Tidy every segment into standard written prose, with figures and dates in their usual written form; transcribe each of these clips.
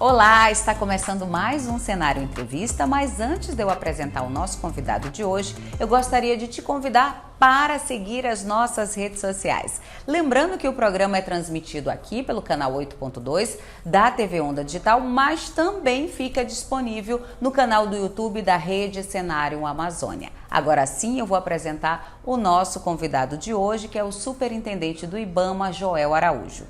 Olá, está começando mais um Cenário Entrevista, mas antes de eu apresentar o nosso convidado de hoje, eu gostaria de te convidar para seguir as nossas redes sociais. Lembrando que o programa é transmitido aqui pelo canal 8.2 da TV Onda Digital, mas também fica disponível no canal do YouTube da Rede Cenário Amazônia. Agora sim, eu vou apresentar o nosso convidado de hoje, que é o superintendente do IBAMA, Joel Araújo.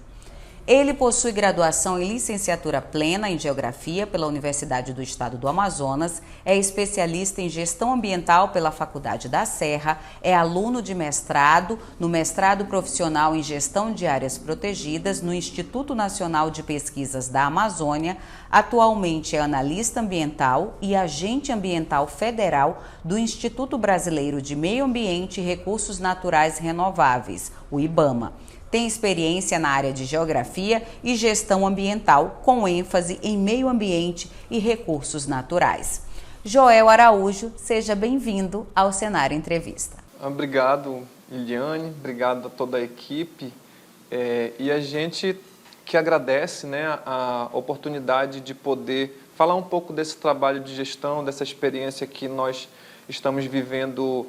Ele possui graduação em licenciatura plena em Geografia pela Universidade do Estado do Amazonas, é especialista em Gestão Ambiental pela Faculdade da Serra, é aluno de mestrado no Mestrado Profissional em Gestão de Áreas Protegidas no Instituto Nacional de Pesquisas da Amazônia, atualmente é analista ambiental e agente ambiental federal do Instituto Brasileiro de Meio Ambiente e Recursos Naturais Renováveis, o IBAMA. Tem experiência na área de geografia e gestão ambiental, com ênfase em meio ambiente e recursos naturais. Joel Araújo, seja bem-vindo ao Cenário Entrevista. Obrigado, Liliane, obrigado a toda a equipe. E a gente que agradece, a oportunidade de poder falar um pouco desse trabalho de gestão, dessa experiência que nós estamos vivendo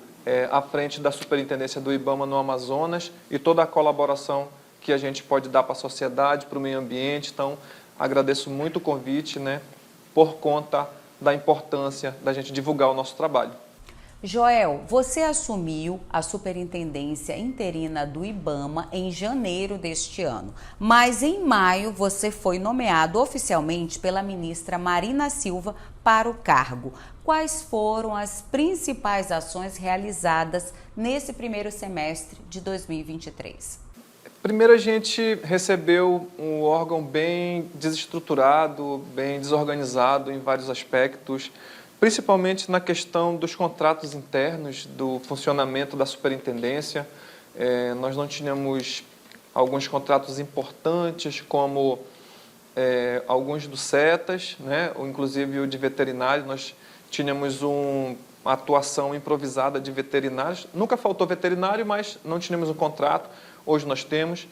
à frente da Superintendência do IBAMA no Amazonas e toda a colaboração que a gente pode dar para a sociedade, para o meio ambiente. Então, agradeço muito o convite, por conta da importância da gente divulgar o nosso trabalho. Joel, você assumiu a superintendência interina do IBAMA em janeiro deste ano, mas em maio você foi nomeado oficialmente pela ministra Marina Silva para o cargo. Quais foram as principais ações realizadas nesse primeiro semestre de 2023? Primeiro, a gente recebeu um órgão bem desestruturado, bem desorganizado em vários aspectos, principalmente na questão dos contratos internos, do funcionamento da superintendência. Nós não tínhamos alguns contratos importantes, como alguns dos CETAs, ou inclusive o de veterinário. Nós tínhamos uma atuação improvisada de veterinários. Nunca faltou veterinário, mas não tínhamos um contrato. Hoje nós temos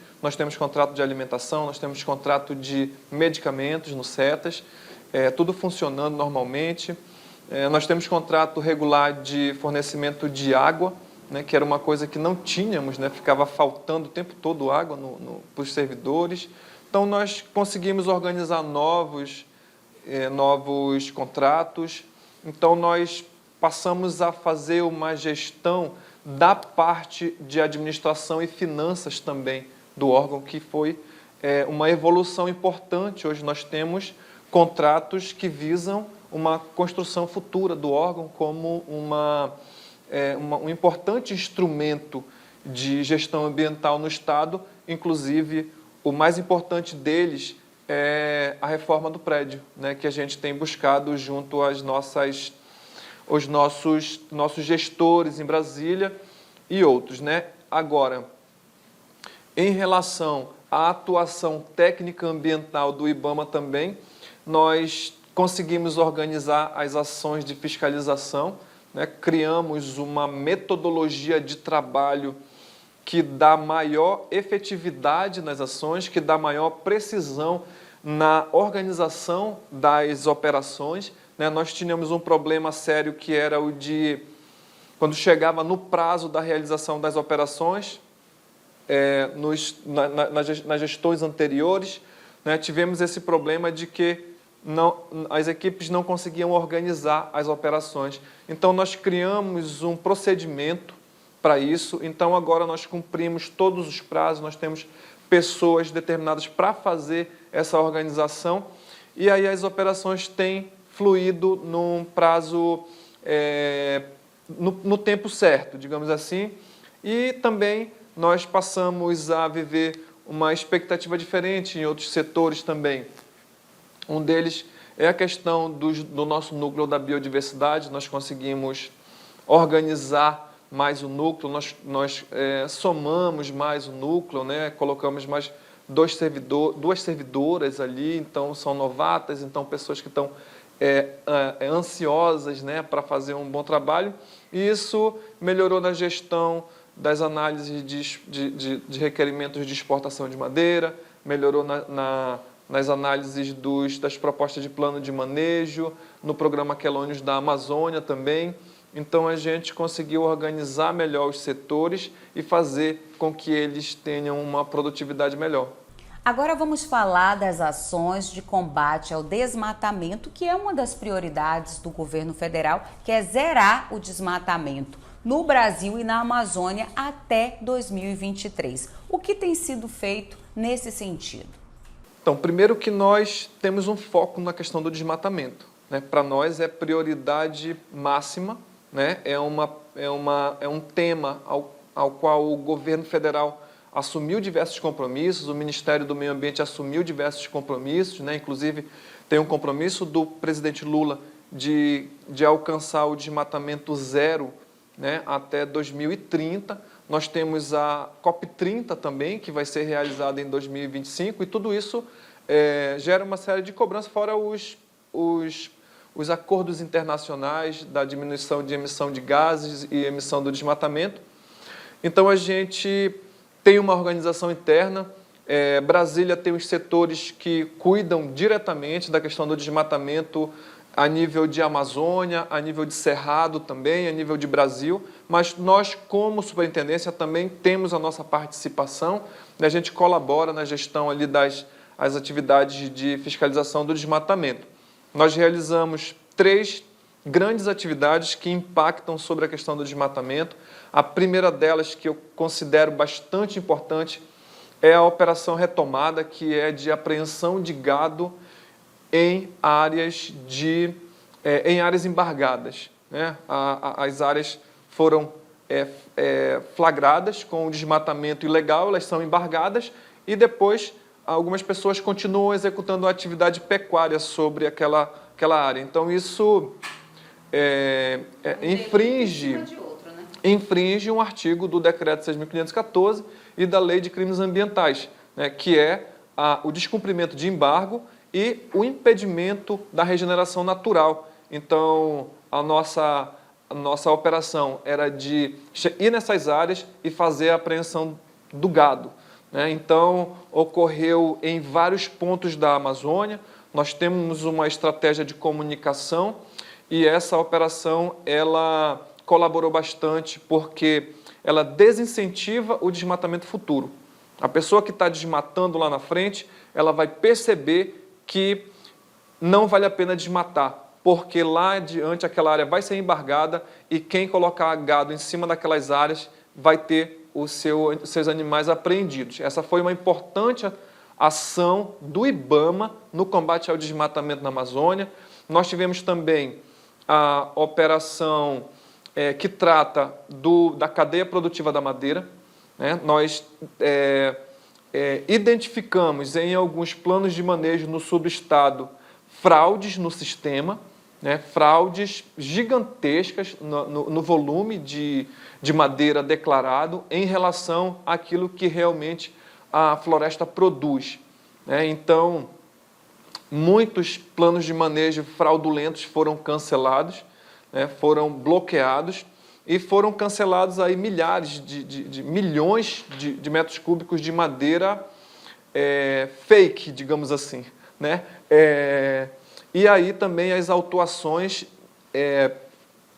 contrato de alimentação, nós temos contrato de medicamentos no CETAs, tudo funcionando normalmente. Nós temos contrato regular de fornecimento de água, que era uma coisa que não tínhamos, ficava faltando o tempo todo água para os servidores. Então, nós conseguimos organizar novos contratos. Então, nós passamos a fazer uma gestão da parte de administração e finanças também do órgão, que foi uma evolução importante. Hoje nós temos contratos que visam uma construção futura do órgão como um importante instrumento de gestão ambiental no Estado. Inclusive, o mais importante deles é a reforma do prédio, que a gente tem buscado junto aos nossos gestores em Brasília e outros. Agora, em relação à atuação técnica ambiental do IBAMA também, nós conseguimos organizar as ações de fiscalização, criamos uma metodologia de trabalho que dá maior efetividade nas ações, que dá maior precisão na organização das operações. Nós tínhamos um problema sério que era o de, quando chegava no prazo da realização das operações, nas gestões anteriores, tivemos esse problema de que as equipes não conseguiam organizar as operações. Então, nós criamos um procedimento para isso. Então, agora nós cumprimos todos os prazos, nós temos pessoas determinadas para fazer essa organização e aí as operações têm fluído num prazo, no tempo certo, digamos assim. E também nós passamos a viver uma expectativa diferente em outros setores também. Um deles é a questão do nosso núcleo da biodiversidade. Nós conseguimos organizar mais o núcleo, nós somamos mais o núcleo, colocamos mais duas servidoras ali, então são novatas, então pessoas que estão ansiosas para fazer um bom trabalho. E isso melhorou na gestão das análises de requerimentos de exportação de madeira, melhorou nas análises das propostas de plano de manejo, no programa Quelônios da Amazônia também. Então, a gente conseguiu organizar melhor os setores e fazer com que eles tenham uma produtividade melhor. Agora vamos falar das ações de combate ao desmatamento, que é uma das prioridades do governo federal, que é zerar o desmatamento no Brasil e na Amazônia até 2023. O que tem sido feito nesse sentido? Então, primeiro que nós temos um foco na questão do desmatamento, né? Para nós é prioridade máxima, né? É um tema ao qual o governo federal assumiu diversos compromissos, o Ministério do Meio Ambiente assumiu diversos compromissos, né? Inclusive tem um compromisso do presidente Lula de alcançar o desmatamento zero, né? Até 2030. Nós temos a COP30 também, que vai ser realizada em 2025, e tudo isso gera uma série de cobranças, fora os acordos internacionais da diminuição de emissão de gases e emissão do desmatamento. Então, a gente tem uma organização interna. Brasília tem os setores que cuidam diretamente da questão do desmatamento a nível de Amazônia, a nível de Cerrado também, a nível de Brasil, mas nós, como superintendência, também temos a nossa participação, né? A gente colabora na gestão ali das atividades de fiscalização do desmatamento. Nós realizamos 3 grandes atividades que impactam sobre a questão do desmatamento. A primeira delas, que eu considero bastante importante, é a Operação Retomada, que é de apreensão de gado em áreas embargadas, né? As áreas foram flagradas com o desmatamento ilegal, elas são embargadas e depois algumas pessoas continuam executando a atividade pecuária sobre aquela área. Então, isso infringe um artigo do Decreto 6.514 e da Lei de Crimes Ambientais, né, que é o descumprimento de embargo e o impedimento da regeneração natural. Então, a nossa operação era de ir nessas áreas e fazer a apreensão do gado, né? Então, ocorreu em vários pontos da Amazônia. Nós temos uma estratégia de comunicação e essa operação ela colaborou bastante porque ela desincentiva o desmatamento futuro. A pessoa que está desmatando lá na frente, ela vai perceber que não vale a pena desmatar, porque lá adiante aquela área vai ser embargada e quem colocar gado em cima daquelas áreas vai ter os seus animais apreendidos. Essa foi uma importante ação do IBAMA no combate ao desmatamento na Amazônia. Nós tivemos também a operação que trata da cadeia produtiva da madeira, né? Nós identificamos em alguns planos de manejo no subestado fraudes no sistema, né? Fraudes gigantescas no volume de madeira declarado em relação àquilo que realmente a floresta produz, né? Então, muitos planos de manejo fraudulentos foram cancelados, né? Foram bloqueados e foram cancelados aí milhares milhões de metros cúbicos de madeira fake, digamos assim, né? E aí também as autuações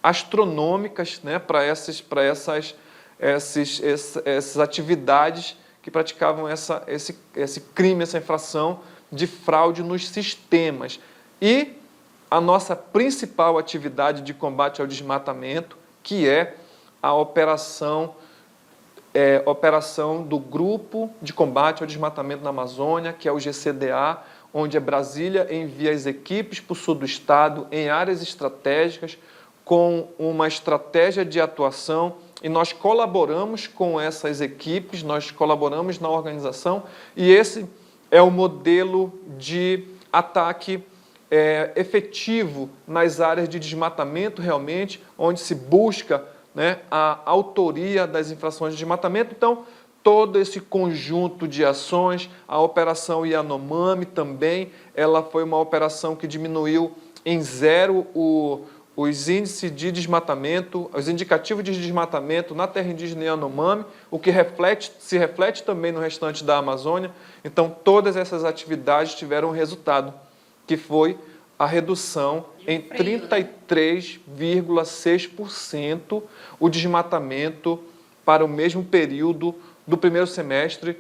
astronômicas, né, para essas atividades que praticavam esse crime, essa infração de fraude nos sistemas. E a nossa principal atividade de combate ao desmatamento, que é a operação do Grupo de Combate ao Desmatamento na Amazônia, que é o GCDA, onde a Brasília envia as equipes para o sul do estado, em áreas estratégicas, com uma estratégia de atuação, e nós colaboramos com essas equipes, nós colaboramos na organização, e esse é o modelo de ataque efetivo nas áreas de desmatamento, realmente, onde se busca, né, a autoria das infrações de desmatamento. Então, todo esse conjunto de ações, a Operação Yanomami também, ela foi uma operação que diminuiu em zero os índices de desmatamento, os indicativos de desmatamento na terra indígena Yanomami, o que se reflete também no restante da Amazônia. Então, todas essas atividades tiveram um resultado, que foi a redução em 33,6% o desmatamento para o mesmo período do primeiro semestre,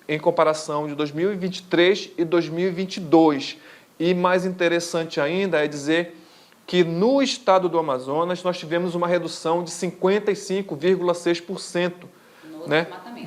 em comparação de 2023 e 2022. E mais interessante ainda é dizer que no estado do Amazonas nós tivemos uma redução de 55,6%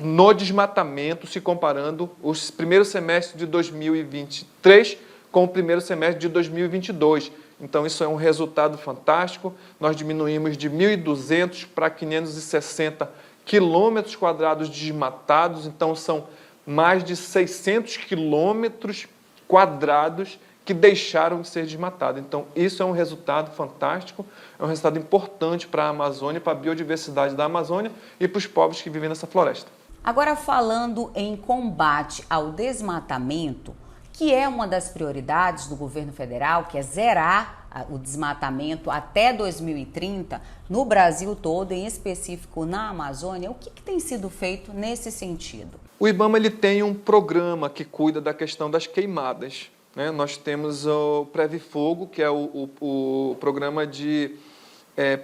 no desmatamento, se comparando os primeiros semestres de 2023 com o primeiro semestre de 2022. Então, isso é um resultado fantástico. Nós diminuímos de 1.200 para 560 quilômetros quadrados desmatados. Então, são mais de 600 quilômetros quadrados que deixaram de ser desmatados. Então, isso é um resultado fantástico, é um resultado importante para a Amazônia, para a biodiversidade da Amazônia e para os povos que vivem nessa floresta. Agora, falando em combate ao desmatamento, que é uma das prioridades do governo federal, que é zerar o desmatamento até 2030 no Brasil todo, em específico na Amazônia, o que tem sido feito nesse sentido? O IBAMA ele tem um programa que cuida da questão das queimadas. Nós temos o Previfogo, que é o programa de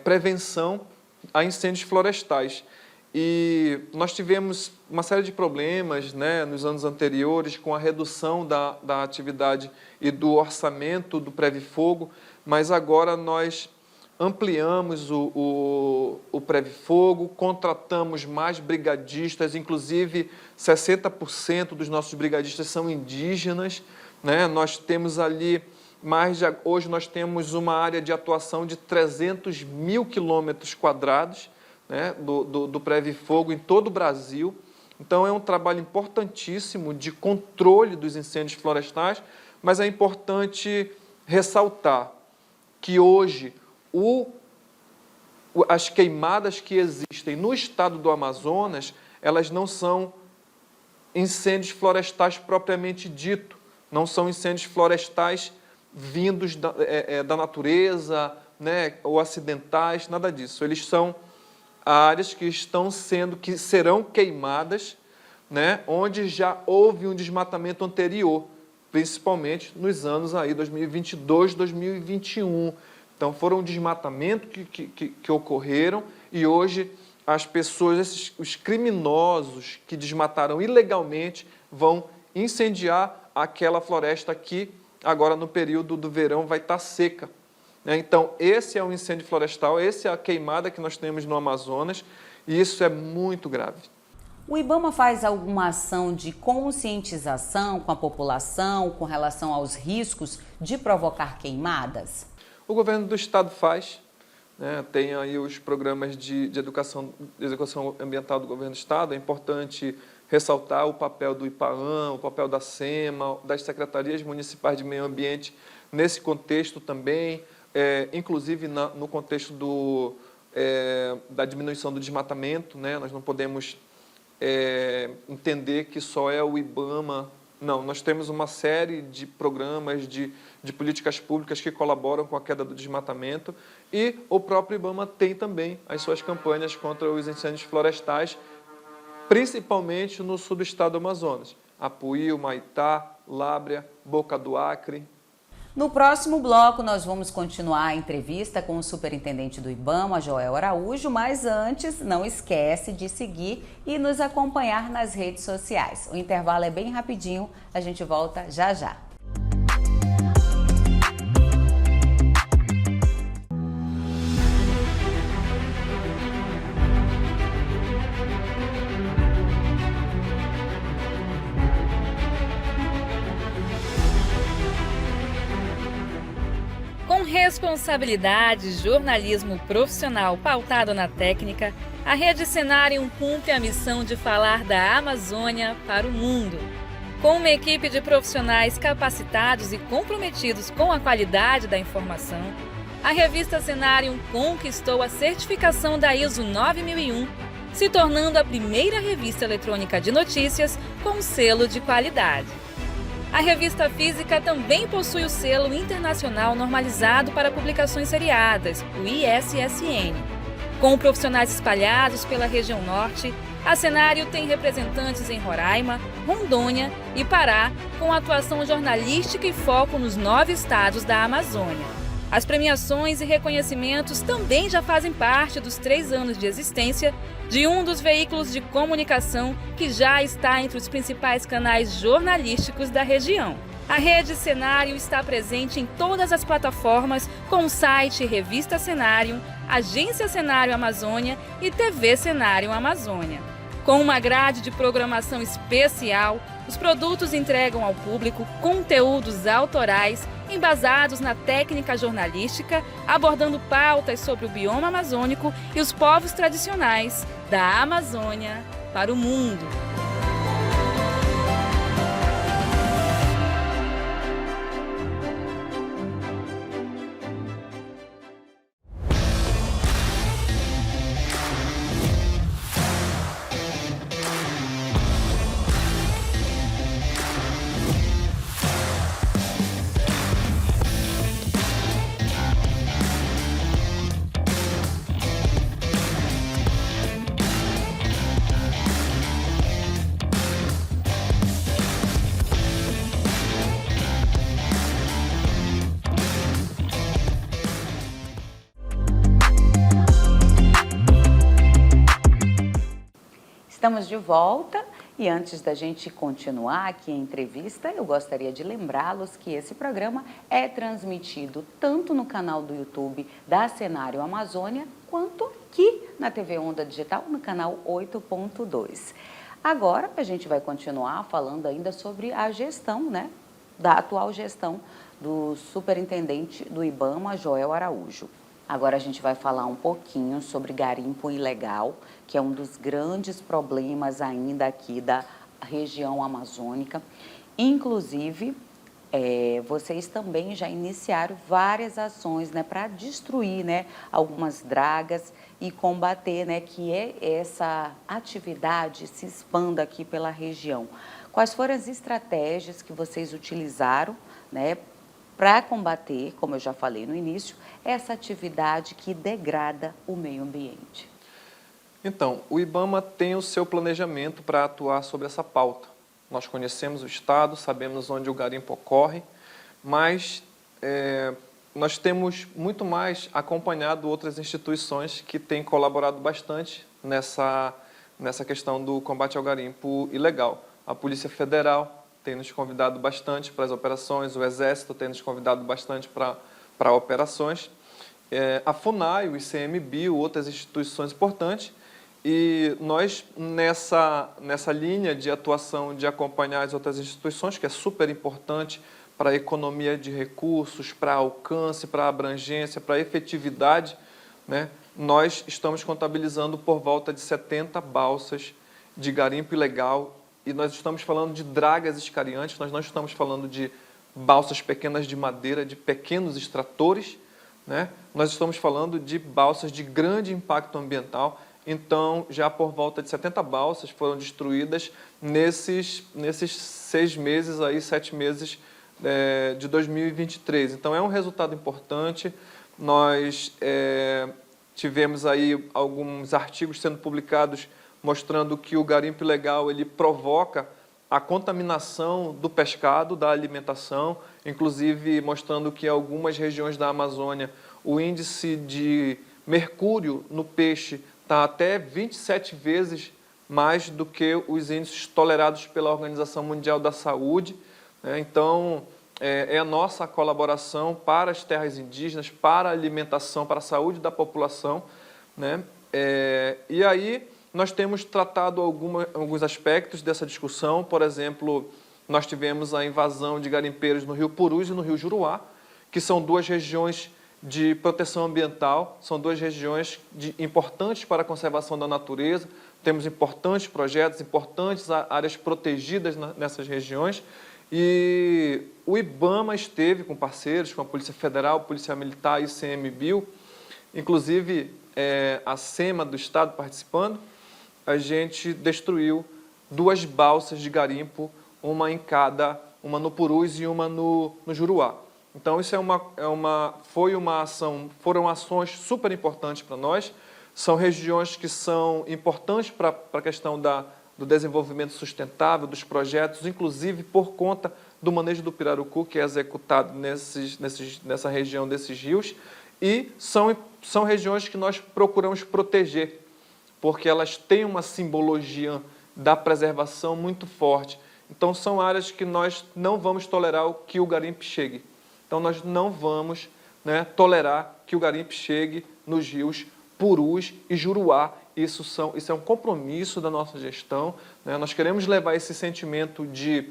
prevenção a incêndios florestais. E nós tivemos uma série de problemas nos anos anteriores com a redução da atividade e do orçamento do Previfogo, mas agora nós ampliamos o Previfogo, contratamos mais brigadistas, inclusive 60% dos nossos brigadistas são indígenas. Nós temos ali hoje nós temos uma área de atuação de 300 mil quilômetros quadrados do Previfogo em todo o Brasil. Então, é um trabalho importantíssimo de controle dos incêndios florestais, mas é importante ressaltar que hoje as queimadas que existem no estado do Amazonas, elas não são incêndios florestais propriamente dito, não são incêndios florestais vindos da natureza, ou acidentais, nada disso. Eles são áreas que serão queimadas, onde já houve um desmatamento anterior, principalmente nos anos aí 2022, 2021. Então, foram desmatamentos que ocorreram e hoje as pessoas, os criminosos que desmataram ilegalmente vão incendiar aquela floresta que agora no período do verão vai estar seca. Então, esse é o incêndio florestal, essa é a queimada que nós temos no Amazonas e isso é muito grave. O IBAMA faz alguma ação de conscientização com a população com relação aos riscos de provocar queimadas? O governo do estado faz, tem aí os programas de educação ambiental do governo do estado. É importante ressaltar o papel do IPAAM, o papel da SEMA, das secretarias municipais de meio ambiente nesse contexto também, inclusive no contexto da diminuição do desmatamento. Nós não podemos entender que só é o IBAMA. Não, nós temos uma série de programas de políticas públicas que colaboram com a queda do desmatamento e o próprio IBAMA tem também as suas campanhas contra os incêndios florestais, principalmente no sul do estado do Amazonas, Apuí, Humaitá, Lábrea, Boca do Acre. No próximo bloco, nós vamos continuar a entrevista com o superintendente do IBAMA, Joel Araújo, mas antes, não esquece de seguir e nos acompanhar nas redes sociais. O intervalo é bem rapidinho, a gente volta já já. Responsabilidade, jornalismo profissional pautado na técnica, a Rede Cenário cumpre a missão de falar da Amazônia para o mundo. Com uma equipe de profissionais capacitados e comprometidos com a qualidade da informação, a revista Cenário conquistou a certificação da ISO 9001, se tornando a primeira revista eletrônica de notícias com selo de qualidade. A revista física também possui o selo internacional normalizado para publicações seriadas, o ISSN. Com profissionais espalhados pela região norte, a Cenário tem representantes em Roraima, Rondônia e Pará, com atuação jornalística e foco nos 9 estados da Amazônia. As premiações e reconhecimentos também já fazem parte dos 3 anos de existência de um dos veículos de comunicação que já está entre os principais canais jornalísticos da região. A Rede Cenário está presente em todas as plataformas com o site Revista Cenário, Agência Cenário Amazônia e TV Cenário Amazônia. Com uma grade de programação especial, os produtos entregam ao público conteúdos autorais embasados na técnica jornalística, abordando pautas sobre o bioma amazônico e os povos tradicionais da Amazônia para o mundo. Estamos de volta e antes da gente continuar aqui a entrevista, eu gostaria de lembrá-los que esse programa é transmitido tanto no canal do YouTube da Cenário Amazônia, quanto aqui na TV Onda Digital, no canal 8.2. Agora a gente vai continuar falando ainda sobre a gestão, né, da atual gestão do superintendente do IBAMA, Joel Araújo. Agora a gente vai falar um pouquinho sobre garimpo ilegal, que é um dos grandes problemas ainda aqui da região amazônica. Inclusive, vocês também já iniciaram várias ações, né, para destruir, né, algumas dragas e combater, né, que essa atividade se expanda aqui pela região. Quais foram as estratégias que vocês utilizaram, né, para combater, como eu já falei no início, essa atividade que degrada o meio ambiente? Então, o IBAMA tem o seu planejamento para atuar sobre essa pauta. Nós conhecemos o Estado, sabemos onde o garimpo ocorre, mas nós temos muito mais acompanhado outras instituições que têm colaborado bastante nessa questão do combate ao garimpo ilegal. A Polícia Federal tem nos convidado bastante para as operações, o Exército tem nos convidado bastante para operações, a FUNAI, o ICMBio, outras instituições importantes, e nós, nessa linha de atuação de acompanhar as outras instituições, que é super importante para a economia de recursos, para alcance, para abrangência, para efetividade, né, nós estamos contabilizando por volta de 70 balsas de garimpo ilegal. E nós estamos falando de dragas escariantes, nós não estamos falando de balsas pequenas de madeira, de pequenos extratores, né? Nós estamos falando de balsas de grande impacto ambiental. Então, já por volta de 70 balsas foram destruídas nesses 6 meses, aí, 7 meses de 2023. Então, é um resultado importante. Nós tivemos aí alguns artigos sendo publicados mostrando que o garimpo ilegal ele provoca a contaminação do pescado, da alimentação, inclusive mostrando que em algumas regiões da Amazônia o índice de mercúrio no peixe está até 27 vezes mais do que os índices tolerados pela Organização Mundial da Saúde, né? Então, é a nossa colaboração para as terras indígenas, para a alimentação, para a saúde da população, né? E aí, nós temos tratado alguns aspectos dessa discussão. Por exemplo, nós tivemos a invasão de garimpeiros no Rio Purus e no Rio Juruá, que são 2 regiões de proteção ambiental, são 2 regiões importantes para a conservação da natureza. Temos importantes projetos, importantes áreas protegidas nessas regiões. E o IBAMA esteve com parceiros, com a Polícia Federal, Polícia Militar e ICMBio, inclusive a SEMA do Estado participando. A gente destruiu 2 balsas de garimpo, uma em cada uma no Purus e uma no Juruá. Então, isso foram ações super importantes para nós. São regiões que são importantes para a questão do desenvolvimento sustentável, dos projetos, inclusive por conta do manejo do pirarucu, que é executado nessa região desses rios, e são regiões que nós procuramos proteger, porque elas têm uma simbologia da preservação muito forte. Então, são áreas que nós não vamos tolerar que o garimpo chegue. Então, nós não vamos, né, tolerar que o garimpo chegue nos rios Purus e Juruá. Isso é um compromisso da nossa gestão, né? Nós queremos levar esse sentimento de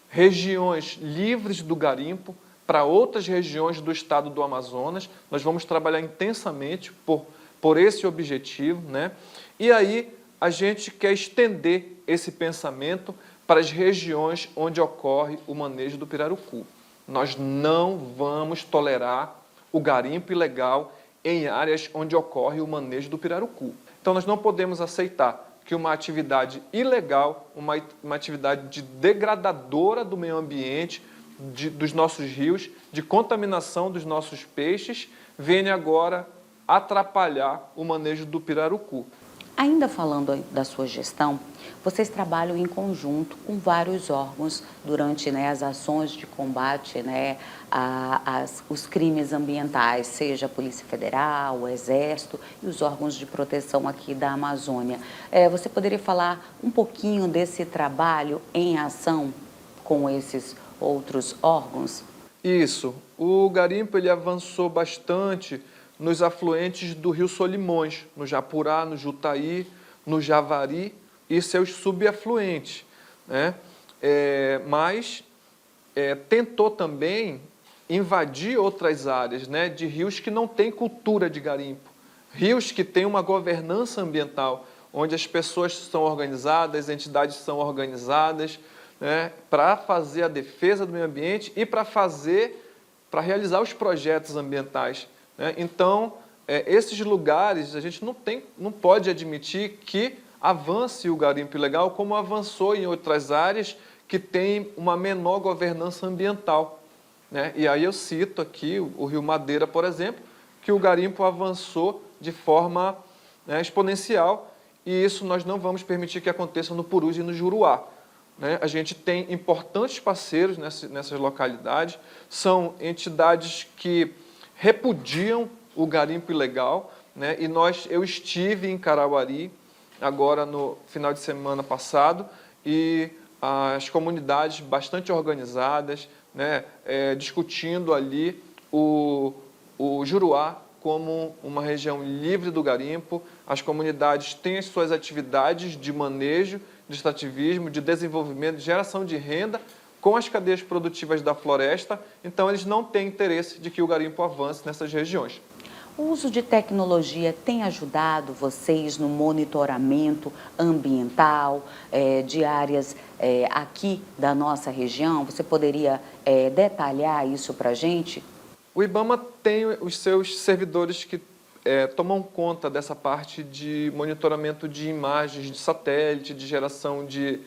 regiões livres do garimpo para outras regiões do estado do Amazonas. Nós vamos trabalhar intensamente por esse objetivo, né? E aí a gente quer estender esse pensamento para as regiões onde ocorre o manejo do pirarucu. Nós não vamos tolerar o garimpo ilegal em áreas onde ocorre o manejo do pirarucu. Então, nós não podemos aceitar que uma atividade ilegal, uma atividade degradadora do meio ambiente, dos nossos rios, de contaminação dos nossos peixes, venha agora atrapalhar o manejo do pirarucu. Ainda falando da sua gestão, vocês trabalham em conjunto com vários órgãos durante, né, as ações de combate, né, os crimes ambientais, seja a Polícia Federal, o Exército e os órgãos de proteção aqui da Amazônia. Você poderia falar um pouquinho desse trabalho em ação com esses outros órgãos? Isso. O garimpo ele avançou bastante nos afluentes do rio Solimões, no Japurá, no Jutaí, no Javari e seus subafluentes, né? Mas tentou também invadir outras áreas, né, de rios que não têm cultura de garimpo, rios que têm uma governança ambiental, onde as pessoas são organizadas, as entidades são organizadas, né, para fazer a defesa do meio ambiente e para realizar os projetos ambientais. Então, esses lugares, a gente não pode admitir que avance o garimpo ilegal como avançou em outras áreas que têm uma menor governança ambiental, né? E aí eu cito aqui o Rio Madeira, por exemplo, que o garimpo avançou de forma, né, exponencial, e isso nós não vamos permitir que aconteça no Purus e no Juruá, né? A gente tem importantes parceiros nessas localidades, são entidades que repudiam o garimpo ilegal, né? E eu estive em Carauari, agora no final de semana passado, e as comunidades bastante organizadas, né? Discutindo ali o Juruá como uma região livre do garimpo. As comunidades têm as suas atividades de manejo, de extrativismo, de desenvolvimento, de geração de renda, com as cadeias produtivas da floresta, então eles não têm interesse de que o garimpo avance nessas regiões. O uso de tecnologia tem ajudado vocês no monitoramento ambiental de áreas aqui da nossa região? Você poderia detalhar isso para a gente? O IBAMA tem os seus servidores que tomam conta dessa parte de monitoramento de imagens de satélite, de geração de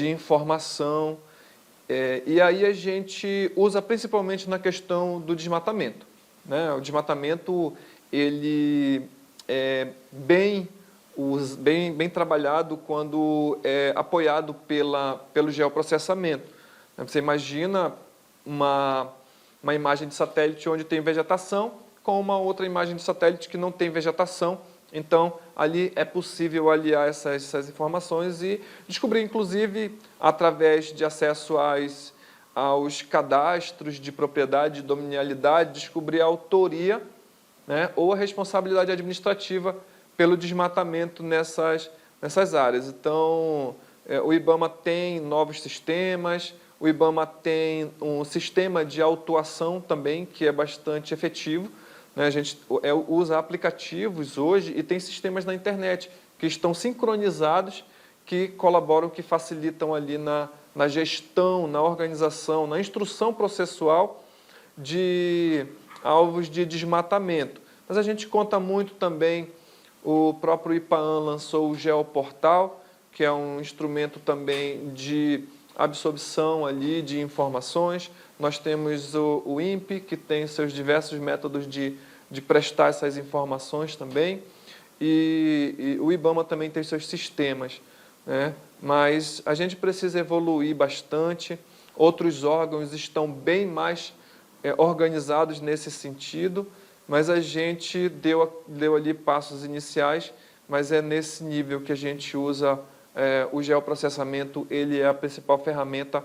informação. E aí a gente usa principalmente na questão do desmatamento, né? O desmatamento ele é bem trabalhado quando é apoiado pelo geoprocessamento. Você imagina uma imagem de satélite onde tem vegetação com uma outra imagem de satélite que não tem vegetação. Então, ali é possível aliar essas informações e descobrir, inclusive, através de acesso aos cadastros de propriedade, de dominialidade, descobrir a autoria, né, ou a responsabilidade administrativa pelo desmatamento nessas áreas. Então, o IBAMA tem novos sistemas, o IBAMA tem um sistema de autuação também, que é bastante efetivo. A gente usa aplicativos hoje e tem sistemas na internet que estão sincronizados, que colaboram, que facilitam ali na gestão, na organização, na instrução processual de alvos de desmatamento. Mas a gente conta muito também, o próprio IPAAN lançou o Geoportal, que é um instrumento também de absorção ali de informações, nós temos o INPE, que tem seus diversos métodos de prestar essas informações também, e o IBAMA também tem seus sistemas, né? Mas a gente precisa evoluir bastante, outros órgãos estão bem mais organizados nesse sentido, mas a gente deu ali passos iniciais, mas é nesse nível que a gente usa o geoprocessamento, ele é a principal ferramenta,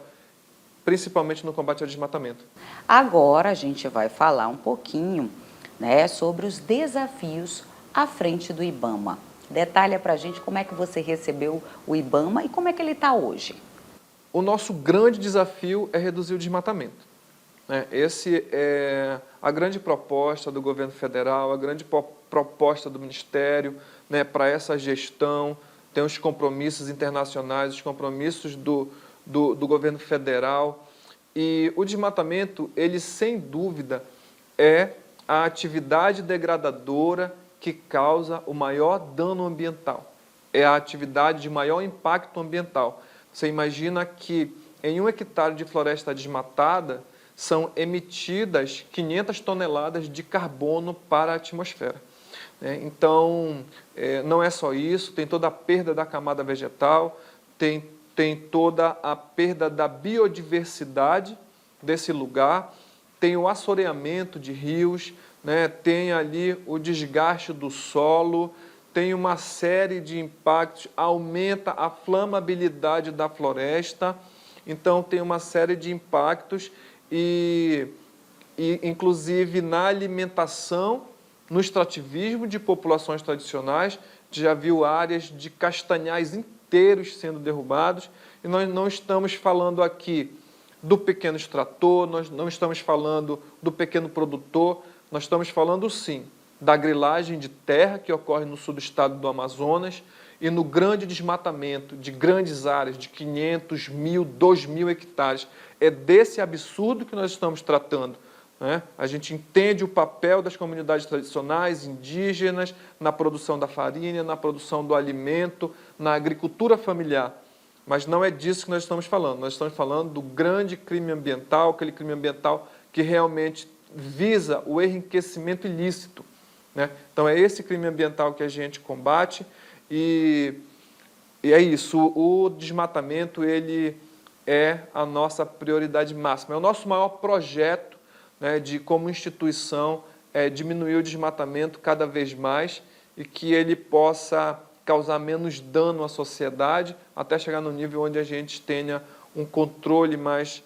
principalmente no combate ao desmatamento. Agora a gente vai falar um pouquinho, né, sobre os desafios à frente do IBAMA. Detalha para a gente como é que você recebeu o IBAMA e como é que ele está hoje. O nosso grande desafio é reduzir o desmatamento, né? Esse é a grande proposta do governo federal, a grande proposta do Ministério, né, para essa gestão. Tem os compromissos internacionais, os compromissos do governo federal. E o desmatamento, ele sem dúvida é a atividade degradadora que causa o maior dano ambiental. É a atividade de maior impacto ambiental. Você imagina que em 1 hectare de floresta desmatada são emitidas 500 toneladas de carbono para a atmosfera. Então, não é só isso, tem toda a perda da camada vegetal, tem toda a perda da biodiversidade desse lugar, tem o assoreamento de rios, né? Tem ali o desgaste do solo, tem uma série de impactos, aumenta a flamabilidade da floresta, então tem uma série de impactos e inclusive na alimentação, no extrativismo de populações tradicionais, já viu áreas de castanhais inteiros sendo derrubados, e nós não estamos falando aqui do pequeno extrator, nós não estamos falando do pequeno produtor, nós estamos falando sim da grilagem de terra que ocorre no sul do estado do Amazonas e no grande desmatamento de grandes áreas de 500, 1.000, 2.000 hectares. É desse absurdo que nós estamos tratando, né? A gente entende o papel das comunidades tradicionais, indígenas, na produção da farinha, na produção do alimento, na agricultura familiar. Mas não é disso que nós estamos falando. Nós estamos falando do grande crime ambiental, aquele crime ambiental que realmente visa o enriquecimento ilícito, né? Então é esse crime ambiental que a gente combate e é isso. O desmatamento, ele é a nossa prioridade máxima. É o nosso maior projeto, né, de como instituição diminuir o desmatamento cada vez mais e que ele possa causar menos dano à sociedade até chegar no nível onde a gente tenha um controle mais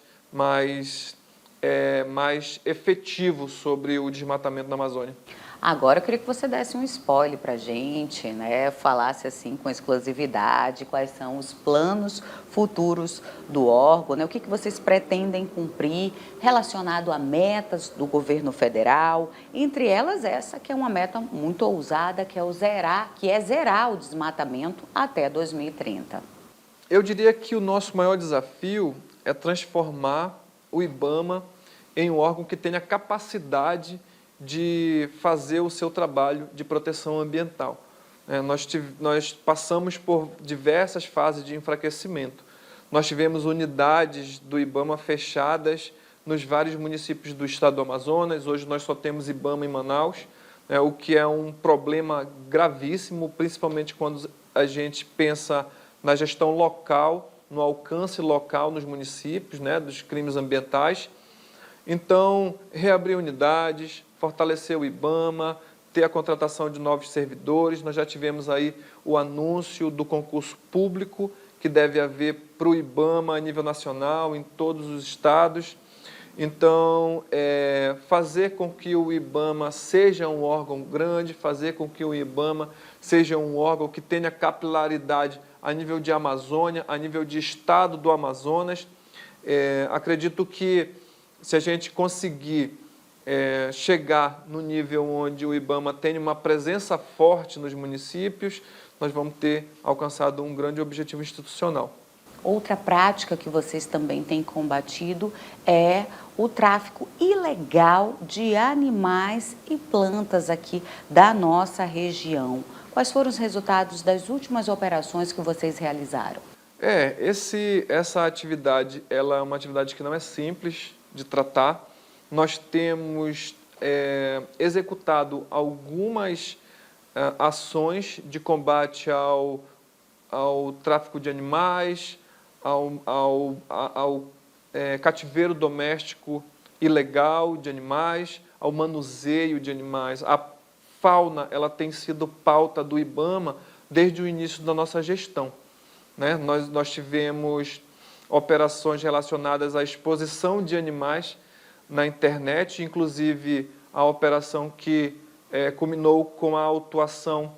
efetivo sobre o desmatamento na Amazônia. Agora eu queria que você desse um spoiler para a gente, né? Falasse assim com exclusividade quais são os planos futuros do órgão, né? O que vocês pretendem cumprir relacionado a metas do governo federal, entre elas essa que é uma meta muito ousada, que é zerar o desmatamento até 2030. Eu diria que o nosso maior desafio é transformar o IBAMA em um órgão que tenha capacidade de fazer o seu trabalho de proteção ambiental. Nós passamos por diversas fases de enfraquecimento. Nós tivemos unidades do IBAMA fechadas nos vários municípios do estado do Amazonas. Hoje nós só temos IBAMA em Manaus, o que é um problema gravíssimo, principalmente quando a gente pensa na gestão local, no alcance local nos municípios, dos crimes ambientais. Então, reabrir unidades, fortalecer o IBAMA, ter a contratação de novos servidores. Nós já tivemos aí o anúncio do concurso público que deve haver para o IBAMA a nível nacional, em todos os estados. Então, fazer com que o IBAMA seja um órgão grande, fazer com que o IBAMA seja um órgão que tenha capilaridade a nível de Amazônia, a nível de estado do Amazonas. Acredito que se a gente conseguir chegar no nível onde o IBAMA tem uma presença forte nos municípios, nós vamos ter alcançado um grande objetivo institucional. Outra prática que vocês também têm combatido é o tráfico ilegal de animais e plantas aqui da nossa região. Quais foram os resultados das últimas operações que vocês realizaram? Essa atividade, ela é uma atividade que não é simples de tratar. Nós temos executado algumas ações de combate ao tráfico de animais, ao cativeiro doméstico ilegal de animais, ao manuseio de animais. A fauna, ela tem sido pauta do IBAMA desde o início da nossa gestão, né? Nós tivemos operações relacionadas à exposição de animais na internet, inclusive a operação que culminou com a autuação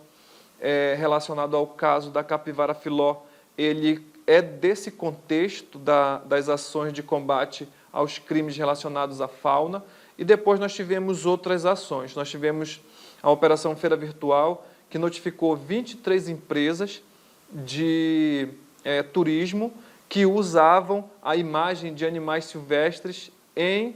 relacionada ao caso da capivara filó. Ele é desse contexto das ações de combate aos crimes relacionados à fauna. E depois nós tivemos outras ações. Nós tivemos a Operação Feira Virtual, que notificou 23 empresas de turismo que usavam a imagem de animais silvestres em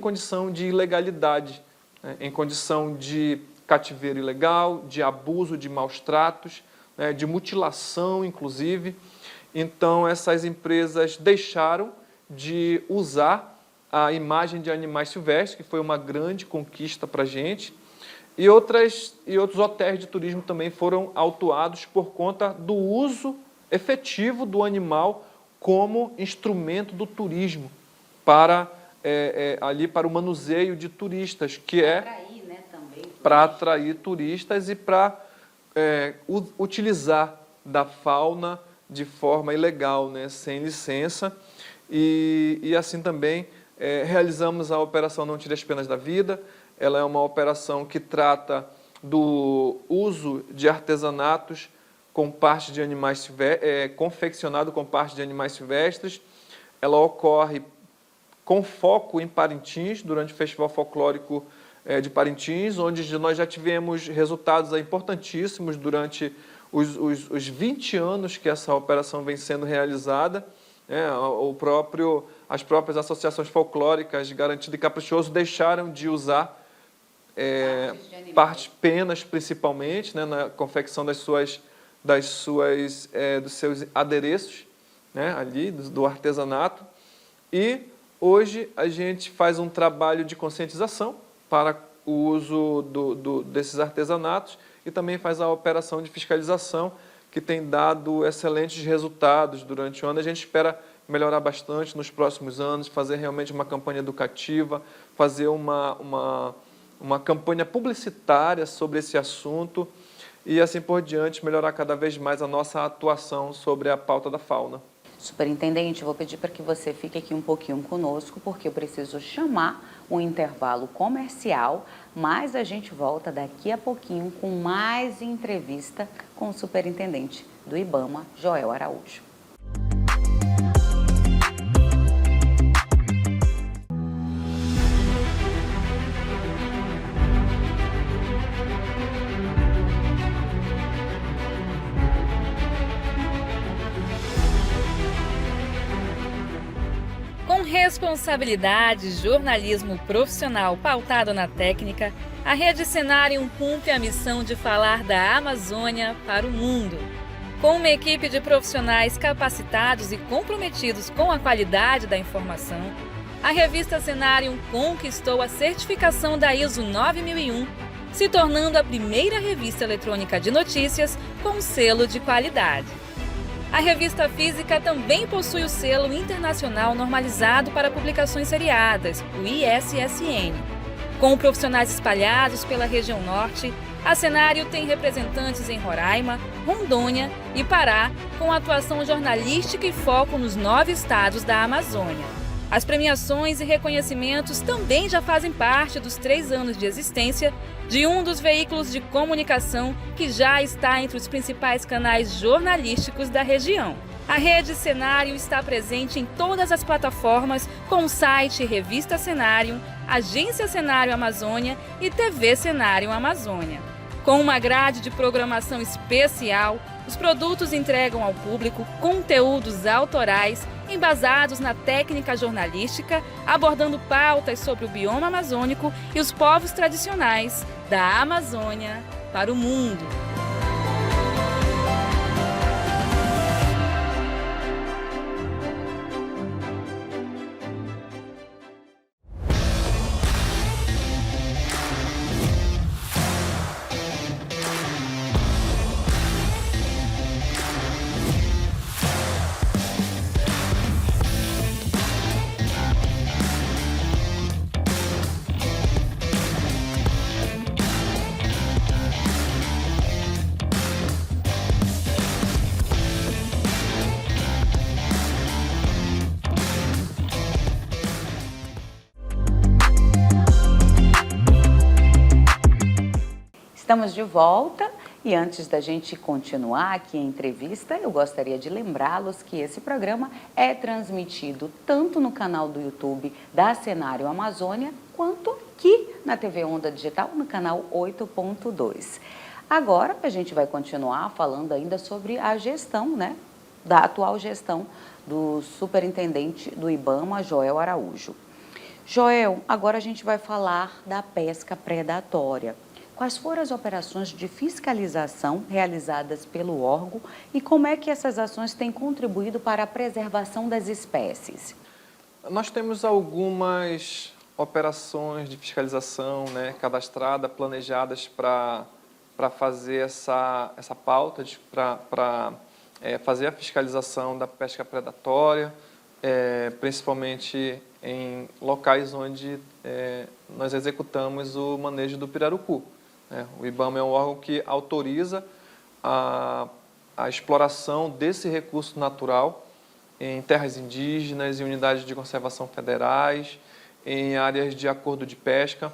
condição de ilegalidade, né? Em condição de cativeiro ilegal, de abuso, de maus tratos, né? De mutilação, inclusive. Então, essas empresas deixaram de usar a imagem de animais silvestres, que foi uma grande conquista para a gente, e outros hotéis de turismo também foram autuados por conta do uso efetivo do animal como instrumento do turismo para o manuseio de turistas, que para atrair turistas e para utilizar da fauna de forma ilegal, né, sem licença, e assim também realizamos a Operação Não Tire as Penas da Vida. Ela é uma operação que trata do uso de artesanatos com parte de animais confeccionado com parte de animais silvestres. Ela ocorre com foco em Parintins, durante o Festival Folclórico de Parintins, onde nós já tivemos resultados importantíssimos durante os 20 anos que essa operação vem sendo realizada. As próprias associações folclóricas Garantido e Caprichoso deixaram de usar penas, principalmente, né, na confecção dos seus adereços, né, ali, do artesanato. E hoje a gente faz um trabalho de conscientização para o uso desses artesanatos e também faz a operação de fiscalização, que tem dado excelentes resultados durante o ano. A gente espera melhorar bastante nos próximos anos, fazer realmente uma campanha educativa, fazer uma campanha publicitária sobre esse assunto e, assim por diante, melhorar cada vez mais a nossa atuação sobre a pauta da fauna. Superintendente, eu vou pedir para que você fique aqui um pouquinho conosco, porque eu preciso chamar um intervalo comercial, mas a gente volta daqui a pouquinho com mais entrevista com o superintendente do IBAMA, Joel Araújo. Responsabilidade, jornalismo profissional pautado na técnica, a Rede Cenário cumpre a missão de falar da Amazônia para o mundo. Com uma equipe de profissionais capacitados e comprometidos com a qualidade da informação, a revista Cenário conquistou a certificação da ISO 9001, se tornando a primeira revista eletrônica de notícias com selo de qualidade. A revista física também possui o selo internacional normalizado para publicações seriadas, o ISSN. Com profissionais espalhados pela região norte, a Cenário tem representantes em Roraima, Rondônia e Pará, com atuação jornalística e foco nos 9 estados da Amazônia. As premiações e reconhecimentos também já fazem parte dos 3 anos de existência de um dos veículos de comunicação que já está entre os principais canais jornalísticos da região. A Rede Cenário está presente em todas as plataformas com o site Revista Cenário, Agência Cenário Amazônia e TV Cenário Amazônia. Com uma grade de programação especial, os produtos entregam ao público conteúdos autorais embasados na técnica jornalística, abordando pautas sobre o bioma amazônico e os povos tradicionais da Amazônia para o mundo. Estamos de volta e antes da gente continuar aqui a entrevista, eu gostaria de lembrá-los que esse programa é transmitido tanto no canal do YouTube da Cenário Amazônia, quanto aqui na TV Onda Digital, no canal 8.2. Agora a gente vai continuar falando ainda sobre a gestão, né, da atual gestão do superintendente do IBAMA, Joel Araújo. Joel, agora a gente vai falar da pesca predatória. Quais foram as operações de fiscalização realizadas pelo órgão e como é que essas ações têm contribuído para a preservação das espécies? Nós temos algumas operações de fiscalização, né, cadastradas, planejadas para fazer essa pauta, para fazer a fiscalização da pesca predatória, principalmente em locais onde nós executamos o manejo do pirarucu. O IBAMA é um órgão que autoriza a exploração desse recurso natural em terras indígenas, em unidades de conservação federais, em áreas de acordo de pesca.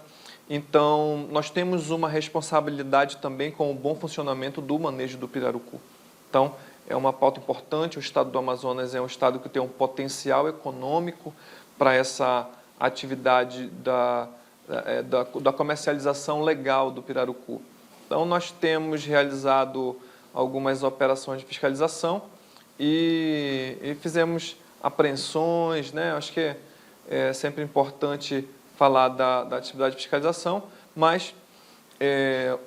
Então, nós temos uma responsabilidade também com o bom funcionamento do manejo do pirarucu. Então, é uma pauta importante. O estado do Amazonas é um estado que tem um potencial econômico para essa atividade da comercialização legal do pirarucu. Então, nós temos realizado algumas operações de fiscalização e fizemos apreensões, né? Acho que é sempre importante falar da atividade de fiscalização, mas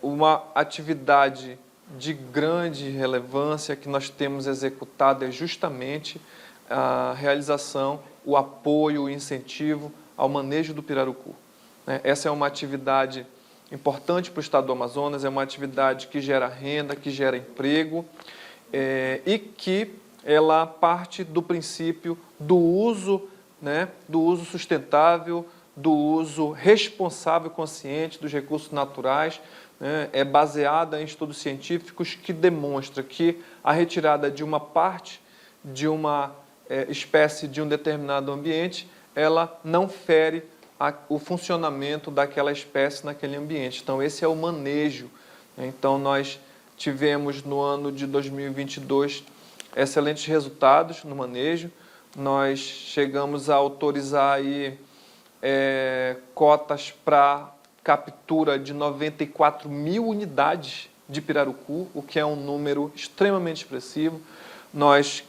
uma atividade de grande relevância que nós temos executado é justamente a realização, o apoio, o incentivo ao manejo do pirarucu. Essa é uma atividade importante para o estado do Amazonas, é uma atividade que gera renda, que gera emprego e que ela parte do princípio do uso, né, do uso sustentável, do uso responsável e consciente dos recursos naturais, né, é baseada em estudos científicos que demonstram que a retirada de uma parte de uma espécie de um determinado ambiente, ela não fere o funcionamento daquela espécie naquele ambiente. Então, esse é o manejo. Então, nós tivemos no ano de 2022 excelentes resultados no manejo. Nós chegamos a autorizar aí, cotas para captura de 94 mil unidades de pirarucu, o que é um número extremamente expressivo. Nós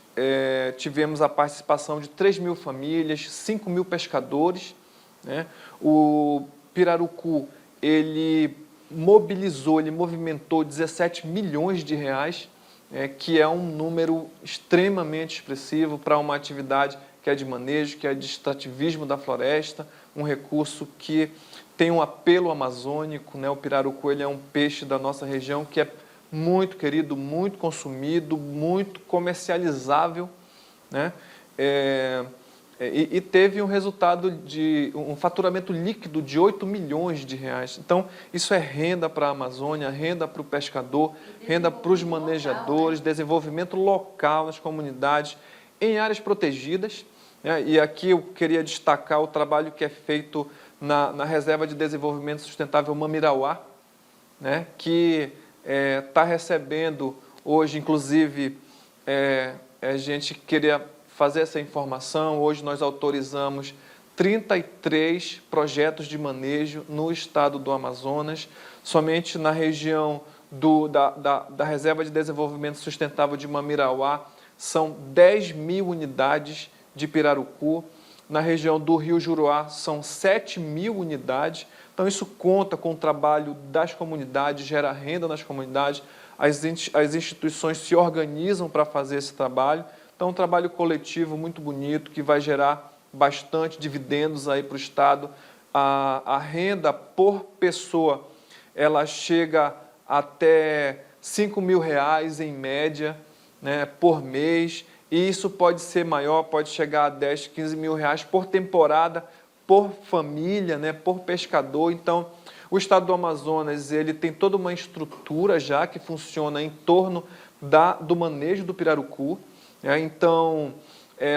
tivemos a participação de 3 mil famílias, 5 mil pescadores, né? O pirarucu, ele movimentou 17 milhões de reais, que é um número extremamente expressivo para uma atividade que é de manejo, que é de extrativismo da floresta, um recurso que tem um apelo amazônico, né? O pirarucu, ele é um peixe da nossa região que é muito querido, muito consumido, muito comercializável, né? E teve um resultado de um faturamento líquido de 8 milhões de reais. Então, isso é renda para a Amazônia, renda para o pescador, renda para os manejadores, desenvolvimento local nas comunidades, em áreas protegidas, né? E aqui eu queria destacar o trabalho que é feito na Reserva de Desenvolvimento Sustentável Mamirauá, né? Que está recebendo hoje, inclusive, a gente queria fazer essa informação. Hoje nós autorizamos 33 projetos de manejo no estado do Amazonas. Somente na região da Reserva de Desenvolvimento Sustentável de Mamirauá são 10 mil unidades de pirarucu. Na região do Rio Juruá são 7 mil unidades. Então isso conta com o trabalho das comunidades, gera renda nas comunidades. As instituições se organizam para fazer esse trabalho. Então, um trabalho coletivo muito bonito que vai gerar bastante dividendos aí para o estado. A renda por pessoa, ela chega até 5 mil reais em média, né, por mês. E isso pode ser maior, pode chegar a 10, 15 mil reais por temporada, por família, né, por pescador. Então, o estado do Amazonas, ele tem toda uma estrutura já que funciona em torno do manejo do pirarucu. Então,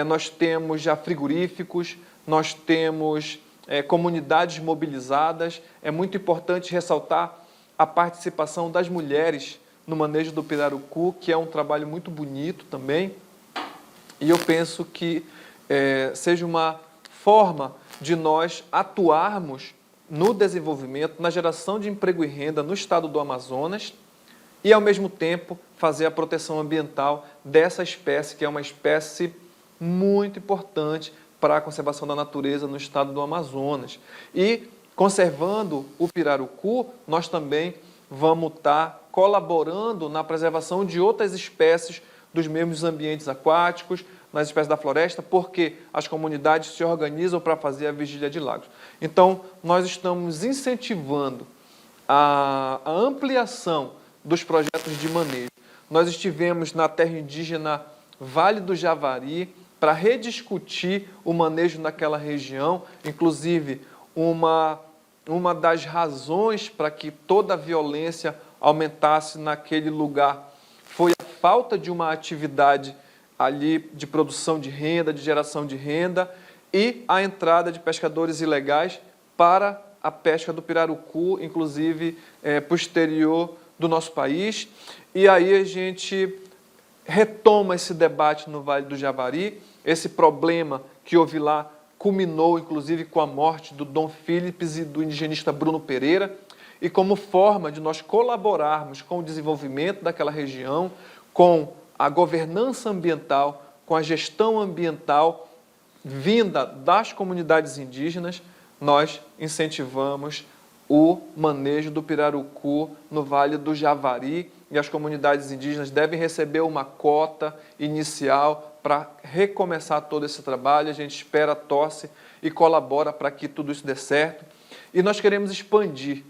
nós temos já frigoríficos, nós temos comunidades mobilizadas. É muito importante ressaltar a participação das mulheres no manejo do pirarucu, que é um trabalho muito bonito também, e eu penso que seja uma forma de nós atuarmos no desenvolvimento, na geração de emprego e renda no estado do Amazonas e, ao mesmo tempo, fazer a proteção ambiental dessa espécie, que é uma espécie muito importante para a conservação da natureza no estado do Amazonas. E, conservando o pirarucu, nós também vamos estar colaborando na preservação de outras espécies dos mesmos ambientes aquáticos, nas espécies da floresta, porque as comunidades se organizam para fazer a vigília de lagos. Então, nós estamos incentivando a ampliação dos projetos de manejo. Nós estivemos na terra indígena Vale do Javari para rediscutir o manejo naquela região, inclusive uma das razões para que toda a violência aumentasse naquele lugar foi a falta de uma atividade ali de produção de renda, de geração de renda e a entrada de pescadores ilegais para a pesca do pirarucu, inclusive posterior do nosso país. E aí a gente retoma esse debate no Vale do Javari, esse problema que houve lá culminou inclusive com a morte do Dom Philips e do indigenista Bruno Pereira, e como forma de nós colaborarmos com o desenvolvimento daquela região, com a governança ambiental, com a gestão ambiental vinda das comunidades indígenas, nós incentivamos o manejo do pirarucu no Vale do Javari, e as comunidades indígenas devem receber uma cota inicial para recomeçar todo esse trabalho. A gente espera, torce e colabora para que tudo isso dê certo. E nós queremos expandir.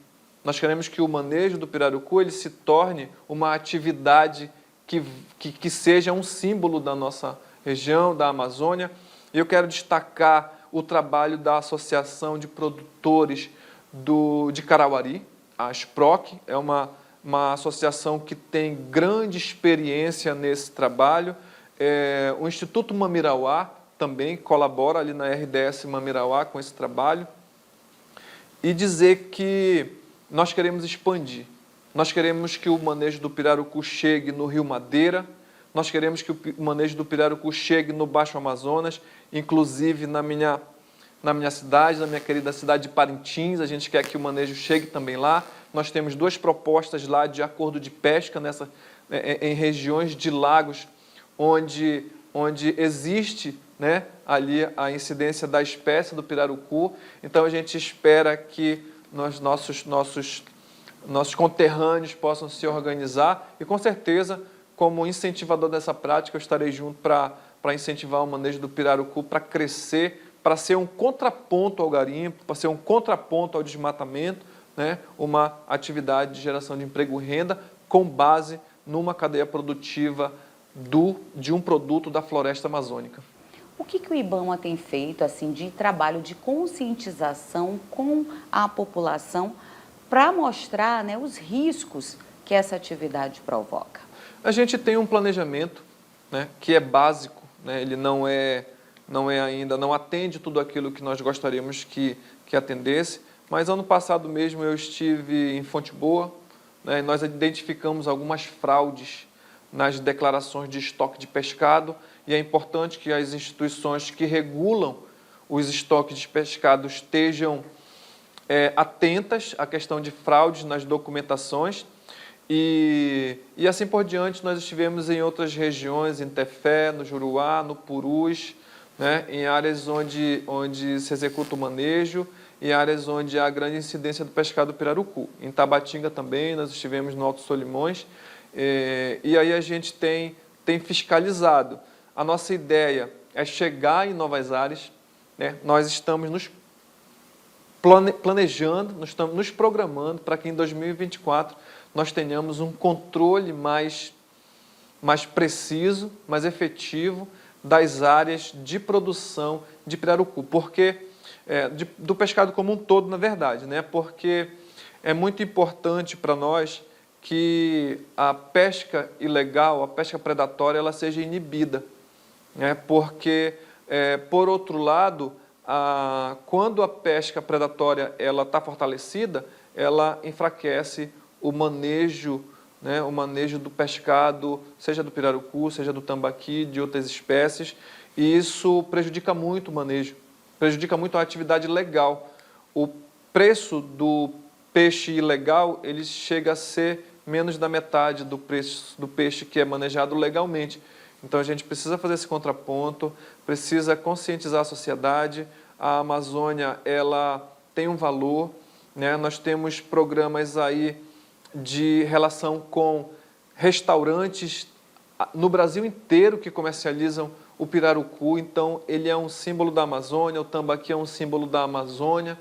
Nós queremos que o manejo do pirarucu ele se torne uma atividade que seja um símbolo da nossa região, da Amazônia. E eu quero destacar o trabalho da Associação de Produtores de Carauari, a ASPROC, é uma associação que tem grande experiência nesse trabalho. O Instituto Mamirauá também colabora ali na RDS Mamirauá com esse trabalho. E dizer que nós queremos expandir. Nós queremos que o manejo do pirarucu chegue no Rio Madeira, nós queremos que o manejo do pirarucu chegue no Baixo Amazonas, inclusive na minha cidade, na minha querida cidade de Parintins, a gente quer que o manejo chegue também lá. Nós temos 2 propostas lá de acordo de pesca em regiões de lagos onde existe ali a incidência da espécie do pirarucu. Então a gente espera que nossos conterrâneos possam se organizar e, com certeza, como incentivador dessa prática, eu estarei junto para incentivar o manejo do pirarucu para crescer, para ser um contraponto ao garimpo, para ser um contraponto ao desmatamento, uma atividade de geração de emprego e renda com base numa cadeia produtiva de um produto da floresta amazônica. O que o IBAMA tem feito assim, de trabalho de conscientização com a população para mostrar os riscos que essa atividade provoca? A gente tem um planejamento que é básico, ele não atende tudo aquilo que nós gostaríamos que atendesse, mas ano passado mesmo eu estive em Fonte Boa, e nós identificamos algumas fraudes nas declarações de estoque de pescado, e é importante que as instituições que regulam os estoques de pescado estejam atentas à questão de fraudes nas documentações. E assim por diante, nós estivemos em outras regiões, em Tefé, no Juruá, no Purus, em áreas onde se executa o manejo, em áreas onde há grande incidência do pescado do pirarucu. Em Tabatinga também, nós estivemos no Alto Solimões, e aí a gente tem fiscalizado. A nossa ideia é chegar em novas áreas, nós estamos nos planejando, nós estamos nos programando para que em 2024 nós tenhamos um controle mais preciso, mais efetivo das áreas de produção de pirarucu, porque do pescado como um todo, na verdade, porque é muito importante para nós que a pesca ilegal, a pesca predatória, ela seja inibida, porque, por outro lado, quando a pesca predatória está fortalecida, ela enfraquece o manejo, né, o manejo do pescado, seja do pirarucu, seja do tambaqui, de outras espécies, e isso prejudica muito o manejo, prejudica muito a atividade legal. O preço do peixe ilegal, ele chega a ser menos da metade do preço do peixe que é manejado legalmente. Então a gente precisa fazer esse contraponto, precisa conscientizar a sociedade. A Amazônia, ela tem um valor, né? Nós temos programas aí de relação com restaurantes no Brasil inteiro que comercializam o pirarucu, então ele é um símbolo da Amazônia, o tambaqui é um símbolo da Amazônia,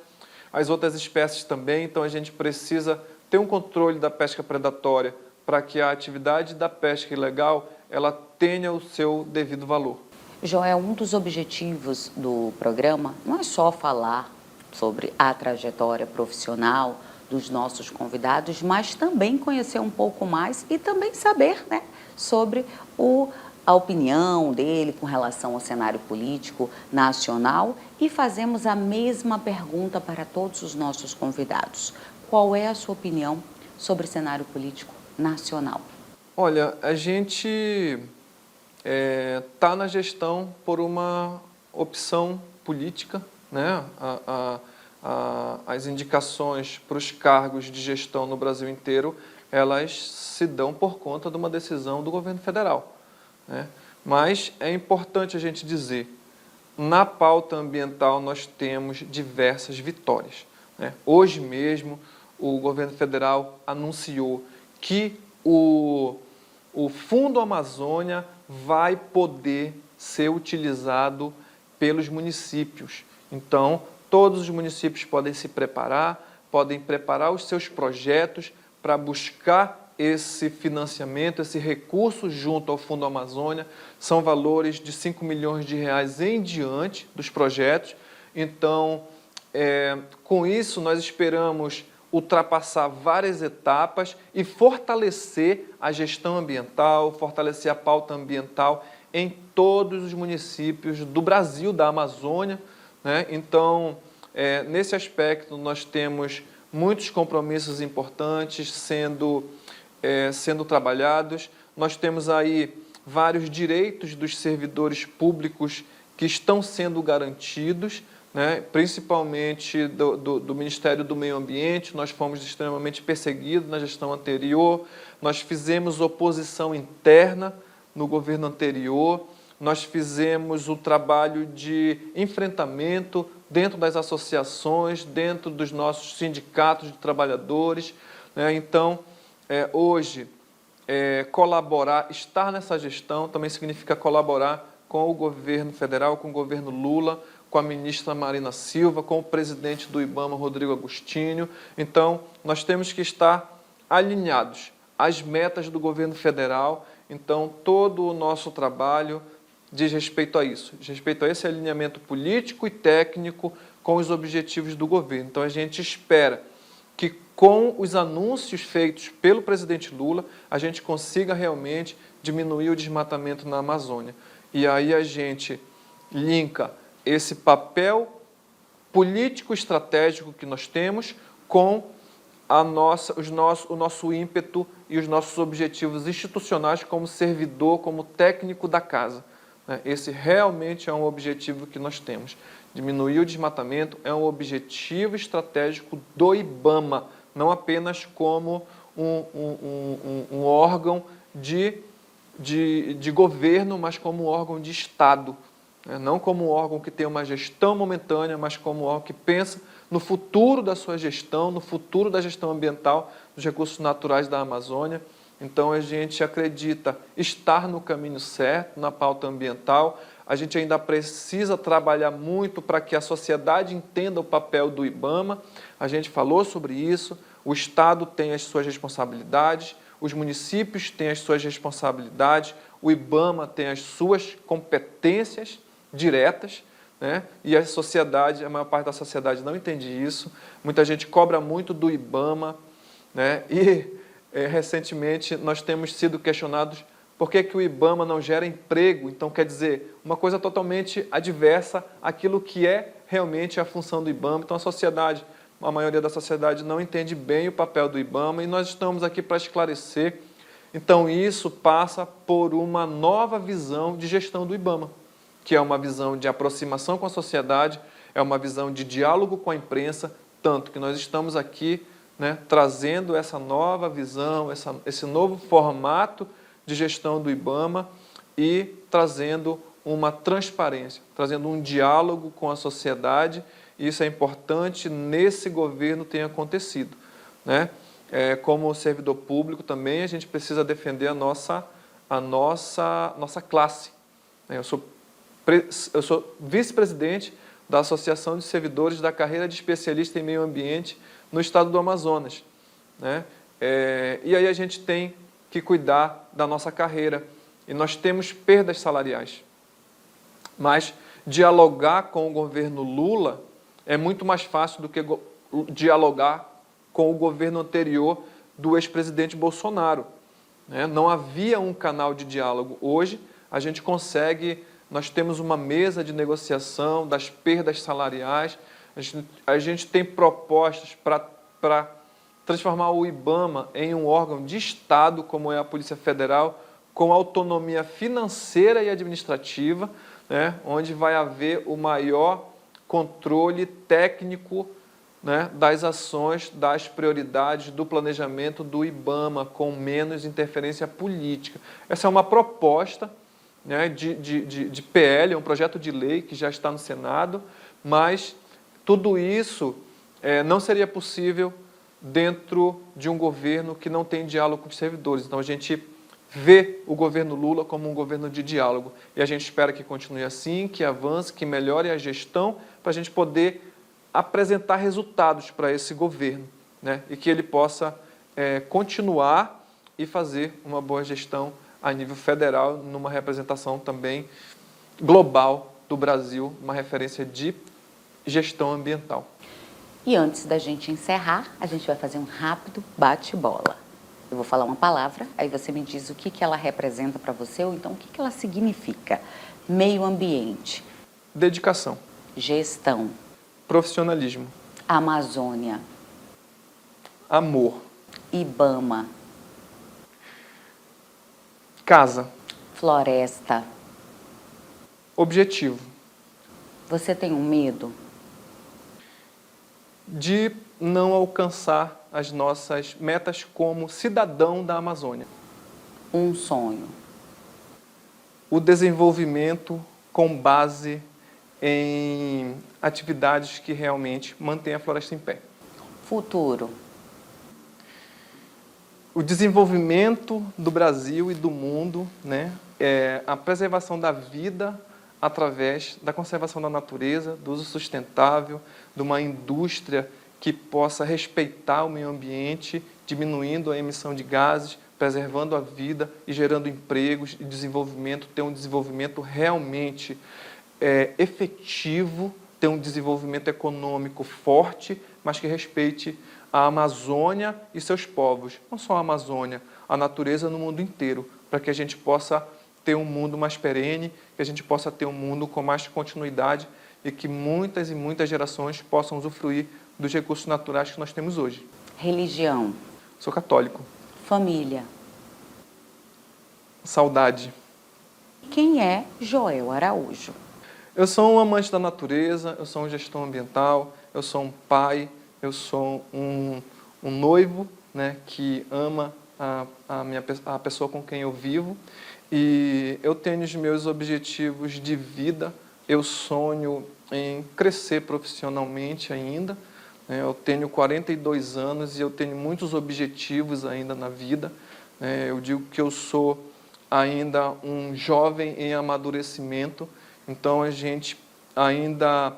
as outras espécies também, então a gente precisa ter um controle da pesca predatória para que a atividade da pesca ilegal ela tenha o seu devido valor. Joel, um dos objetivos do programa não é só falar sobre a trajetória profissional dos nossos convidados, mas também conhecer um pouco mais e também saber, né, sobre a opinião dele com relação ao cenário político nacional, e fazemos a mesma pergunta para todos os nossos convidados. Qual é a sua opinião sobre o cenário político nacional? Olha, a gente está na gestão por uma opção política, né? As indicações para os cargos de gestão no Brasil inteiro, elas se dão por conta de uma decisão do governo federal, né? Mas é importante a gente dizer, na pauta ambiental nós temos diversas vitórias, né? Hoje mesmo o governo federal anunciou que o Fundo Amazônia vai poder ser utilizado pelos municípios. Então, todos os municípios podem se preparar, podem preparar os seus projetos para buscar esse financiamento, esse recurso junto ao Fundo Amazônia. São valores de 5 milhões de reais em diante dos projetos. Então, com isso, nós esperamos ultrapassar várias etapas e fortalecer a gestão ambiental, fortalecer a pauta ambiental em todos os municípios do Brasil, da Amazônia, né? Então, nesse aspecto, nós temos muitos compromissos importantes sendo trabalhados. Nós temos aí vários direitos dos servidores públicos que estão sendo garantidos, né? Principalmente do Ministério do Meio Ambiente. Nós fomos extremamente perseguidos na gestão anterior, nós fizemos oposição interna no governo anterior, nós fizemos o trabalho de enfrentamento dentro das associações, dentro dos nossos sindicatos de trabalhadores, né? Então, hoje, colaborar, estar nessa gestão também significa colaborar com o governo federal, com o governo Lula, com a ministra Marina Silva, com o presidente do IBAMA, Rodrigo Agostinho. Então, nós temos que estar alinhados às metas do governo federal. Então, todo o nosso trabalho diz respeito a isso, diz respeito a esse alinhamento político e técnico com os objetivos do governo. Então, a gente espera que com os anúncios feitos pelo presidente Lula, a gente consiga realmente diminuir o desmatamento na Amazônia. E aí a gente linka esse papel político estratégico que nós temos com o nosso ímpeto e os nossos objetivos institucionais como servidor, como técnico da casa. Esse realmente é um objetivo que nós temos. Diminuir o desmatamento é um objetivo estratégico do IBAMA, não apenas como um órgão de governo, mas como um órgão de Estado. Não como um órgão que tem uma gestão momentânea, mas como um órgão que pensa no futuro da sua gestão, no futuro da gestão ambiental dos recursos naturais da Amazônia. Então, a gente acredita estar no caminho certo, na pauta ambiental. A gente ainda precisa trabalhar muito para que a sociedade entenda o papel do IBAMA. A gente falou sobre isso, o Estado tem as suas responsabilidades, os municípios têm as suas responsabilidades, o IBAMA tem as suas competências diretas, né? E a sociedade, a maior parte da sociedade não entende isso. Muita gente cobra muito do IBAMA, né? E recentemente nós temos sido questionados por que o IBAMA não gera emprego. Então, quer dizer, uma coisa totalmente adversa àquilo que é realmente a função do IBAMA. Então, a sociedade a maioria da sociedade não entende bem o papel do IBAMA e nós estamos aqui para esclarecer. Então, isso passa por uma nova visão de gestão do IBAMA, que é uma visão de aproximação com a sociedade, é uma visão de diálogo com a imprensa, tanto que nós estamos aqui, né, trazendo essa nova visão, esse novo formato de gestão do IBAMA e trazendo uma transparência, trazendo um diálogo com a sociedade. Isso é importante nesse governo tem acontecido, né? Como servidor público também a gente precisa defender a nossa classe. Eu sou vice-presidente da Associação de Servidores da Carreira de Especialista em Meio Ambiente no estado do Amazonas, né? E aí a gente tem que cuidar da nossa carreira e nós temos perdas salariais. Mas dialogar com o governo Lula é muito mais fácil do que dialogar com o governo anterior do ex-presidente Bolsonaro, né? Não havia um canal de diálogo. Hoje a gente consegue, nós temos uma mesa de negociação das perdas salariais, a gente tem propostas para transformar o IBAMA em um órgão de Estado, como é a Polícia Federal, com autonomia financeira e administrativa, né? Onde vai haver o maior controle técnico, né, das ações, das prioridades, do planejamento do IBAMA, com menos interferência política. Essa é uma proposta, né, de PL, um projeto de lei que já está no Senado, mas tudo isso não seria possível dentro de um governo que não tem diálogo com os servidores. Então, a gente vê o governo Lula como um governo de diálogo. E a gente espera que continue assim, que avance, que melhore a gestão, para a gente poder apresentar resultados para esse governo, né? E que ele possa continuar e fazer uma boa gestão a nível federal, numa representação também global do Brasil, uma referência de gestão ambiental. E antes da gente encerrar, a gente vai fazer um rápido bate-bola. Eu vou falar uma palavra, aí você me diz o que ela representa para você, ou então o que ela significa. Meio ambiente. Dedicação. Gestão. Profissionalismo. Amazônia. Amor. IBAMA. Casa. Floresta. Objetivo. Você tem um medo? De não alcançar as nossas metas como cidadão da Amazônia. Um sonho. O desenvolvimento com base em atividades que realmente mantêm a floresta em pé. Futuro. O desenvolvimento do Brasil e do mundo, né? A preservação da vida através da conservação da natureza, do uso sustentável, de uma indústria que possa respeitar o meio ambiente, diminuindo a emissão de gases, preservando a vida e gerando empregos e desenvolvimento, ter um desenvolvimento realmente efetivo, ter um desenvolvimento econômico forte, mas que respeite a Amazônia e seus povos. Não só a Amazônia, a natureza no mundo inteiro, para que a gente possa ter um mundo mais perene, que a gente possa ter um mundo com mais continuidade e que muitas e muitas gerações possam usufruir dos recursos naturais que nós temos hoje. Religião. Sou católico. Família. Saudade. Quem é Joel Araújo? Eu sou um amante da natureza, eu sou um gestor ambiental, eu sou um pai, eu sou um noivo, né, que ama a pessoa com quem eu vivo, e eu tenho os meus objetivos de vida. Eu sonho em crescer profissionalmente ainda, né? Eu tenho 42 anos e eu tenho muitos objetivos ainda na vida, né? Eu digo que eu sou ainda um jovem em amadurecimento, então a gente ainda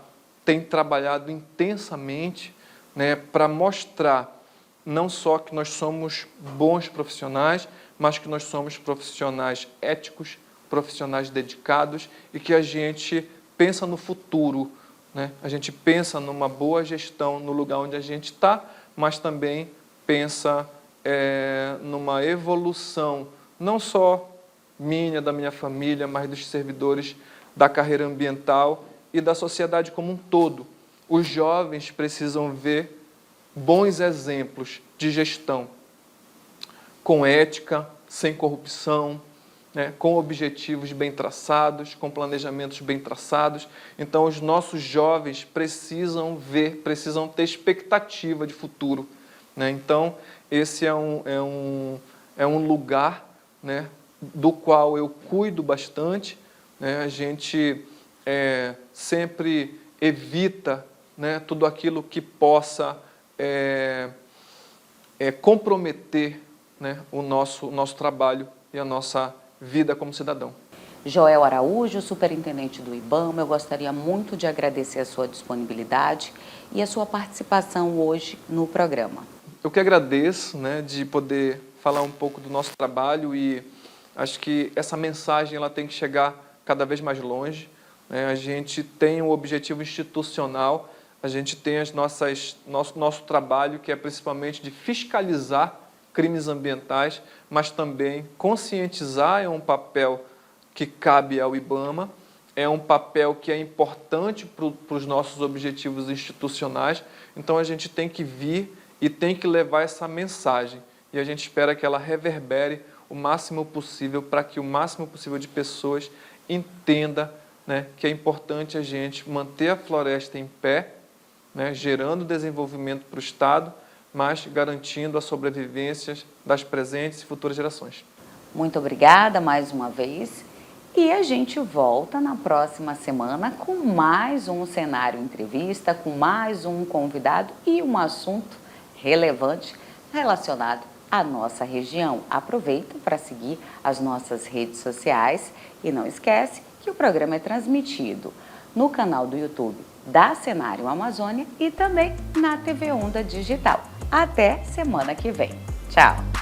tem trabalhado intensamente, né, para mostrar não só que nós somos bons profissionais, mas que nós somos profissionais éticos, profissionais dedicados e que a gente pensa no futuro, né? A gente pensa numa boa gestão no lugar onde a gente está, mas também pensa numa evolução, não só minha, da minha família, mas dos servidores da carreira ambiental e da sociedade como um todo. Os jovens precisam ver bons exemplos de gestão com ética, sem corrupção, né, com objetivos bem traçados, com planejamentos bem traçados. Então, os nossos jovens precisam ter expectativa de futuro, né? Então, esse é um lugar, né, do qual eu cuido bastante, né? A gente sempre evita, né, tudo aquilo que possa comprometer, né, o nosso trabalho e a nossa vida como cidadão. Joel Araújo, superintendente do IBAMA, eu gostaria muito de agradecer a sua disponibilidade e a sua participação hoje no programa. Eu que agradeço, né, de poder falar um pouco do nosso trabalho, e acho que essa mensagem ela tem que chegar cada vez mais longe, né? A gente tem um objetivo institucional, a gente tem nosso trabalho, que é principalmente de fiscalizar crimes ambientais, mas também conscientizar. É um papel que cabe ao IBAMA, é um papel que é importante para os nossos objetivos institucionais. Então, a gente tem que vir e tem que levar essa mensagem, e a gente espera que ela reverbere o máximo possível, para que o máximo possível de pessoas entenda, né, que é importante a gente manter a floresta em pé, né, gerando desenvolvimento para o Estado, mas garantindo a sobrevivência das presentes e futuras gerações. Muito obrigada mais uma vez, e a gente volta na próxima semana com mais um Cenário Entrevista, com mais um convidado e um assunto relevante relacionado à nossa região. Aproveita para seguir as nossas redes sociais e não esquece que o programa é transmitido no canal do YouTube da Cenário Amazônia e também na TV Onda Digital. Até semana que vem. Tchau!